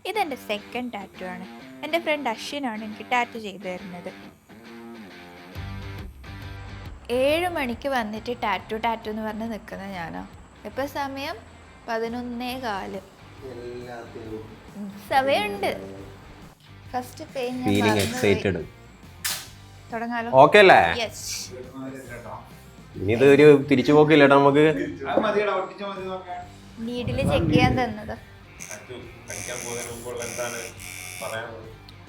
ഇതെൻ്റെ second tattoo ആണ്. എൻ്റെ ഫ്രണ്ട് അശ്വിനാണ് എനിക്ക് ടാറ്റു ചെയ്തു തരുന്നത്. 7 മണിക്ക് വന്നിട്ട് ടാറ്റു എന്ന് പറഞ്ഞ് നിൽക്കുന്ന ഞാനോ. ഇപ്പം സമയം 11:15. സമയമുണ്ട്. ഫസ്റ്റ് പെയിൻ തുടങ്ങാലോ. ഓക്കെ അല്ലേ? യെസ്. ഇനി ഇതൊരു തിരിച്ചു പോക്കില്ല നമുക്ക്. നീഡില് ചെക്ക് ചെയ്യാൻ തന്നത്.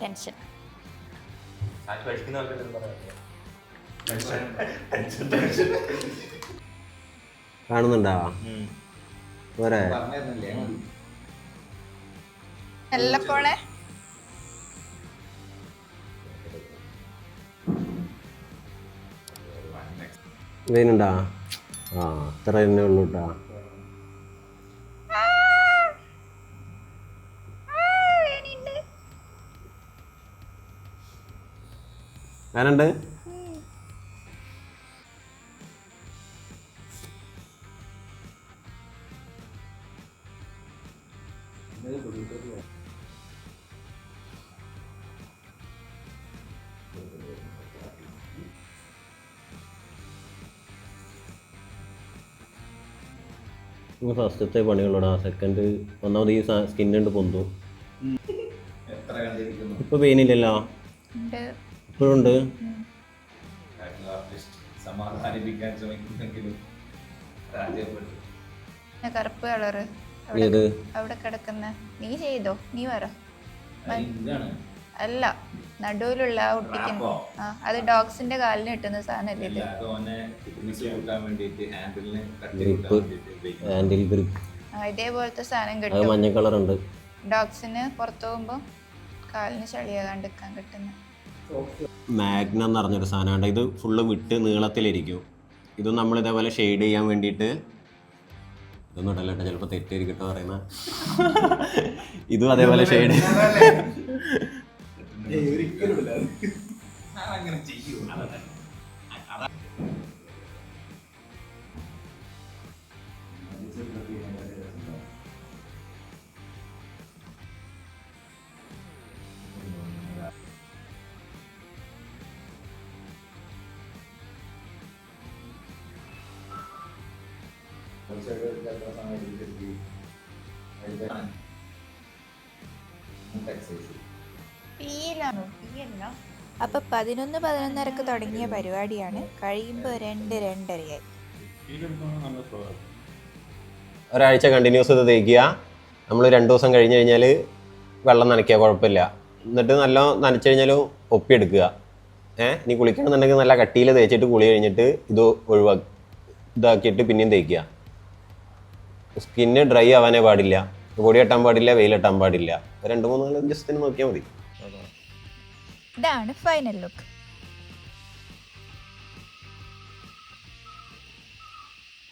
ടെൻഷൻ. കാണുന്നുണ്ടാ പോരെ? എല്ലപ്പോളെ വേനുണ്ടാ? ആ അത്ര തന്നെ ഉള്ളൂ കേട്ടാ. ഞാനുണ്ട്. ഫസ്റ്റത്തെ പണികളോടാ. സെക്കൻഡ് ഒന്നാമത് ഈ സ്കിന്നുണ്ട് പൊന്തു. ഇപ്പൊ പെയിനില്ലല്ലോ, ഇപ്പോഴുണ്ട്. കറുപ്പ് കളറ് അവിടെ കിടക്കുന്ന നീ ചെയ്തോ, നീ പറ. അല്ല, നടുവിലുള്ള ഒട്ടിക്കുന്നു. അത് ഡോഗ്സിന്റെ കാലിന് കിട്ടുന്ന സാധനല്ലേ ഇത്? ഇതേപോലത്തെ സാധനം കിട്ടും. മഞ്ഞ കളറുണ്ട്. ഡോഗ്സിന് പുറത്തു പോകുമ്പോ കാലിന് ചളിയാകാണ്ടിരിക്കാൻ കിട്ടുന്ന മാഗ്നം എന്ന് പറഞ്ഞൊരു സാധനമുണ്ട്. ഇത് ഫുള്ള് വിട്ട് നീളത്തിലിരിക്കും. ഇത് നമ്മൾ ഇതേപോലെ ഷെയ്ഡ് ചെയ്യാൻ വേണ്ടിയിട്ട് ഇതൊന്നും ഇടല്ലോ കേട്ടോ, ചിലപ്പോൾ തെറ്റായിരിക്കട്ടോ പറയുന്ന. ഇതും അതേപോലെ ഷെയ്ഡ് അപ്പൊ 11-11:30 തുടങ്ങിയ പരിപാടിയാണ്. കഴിയുമ്പോ 2-2:30 ആയി. ഒരാഴ്ച കണ്ടിന്യൂസ് ഇത് തേക്കുക. നമ്മൾ 2 ദിവസം കഴിഞ്ഞ് കഴിഞ്ഞാൽ വെള്ളം നനയ്ക്കുക, കുഴപ്പമില്ല. എന്നിട്ട് നല്ല നനച്ചു കഴിഞ്ഞാലും ഒപ്പിയെടുക്കുക. ഇനി കുളിക്കണമെന്നുണ്ടെങ്കിൽ നല്ല കട്ടിയിൽ തേച്ചിട്ട് കുളി കഴിഞ്ഞിട്ട് ഇത് ഇതാക്കിയിട്ട് പിന്നെയും തേക്കുക. സ്കിന്ന് ഡ്രൈ ആവാനേ പാടില്ല, പൊടി കെട്ടാൻ പാടില്ല, വെയിലിട്ടാൻ പാടില്ല. 2-3 ദിവസത്തിന് നോക്കിയാൽ മതി. ഇതാണ് ഫൈനൽ ലുക്ക്.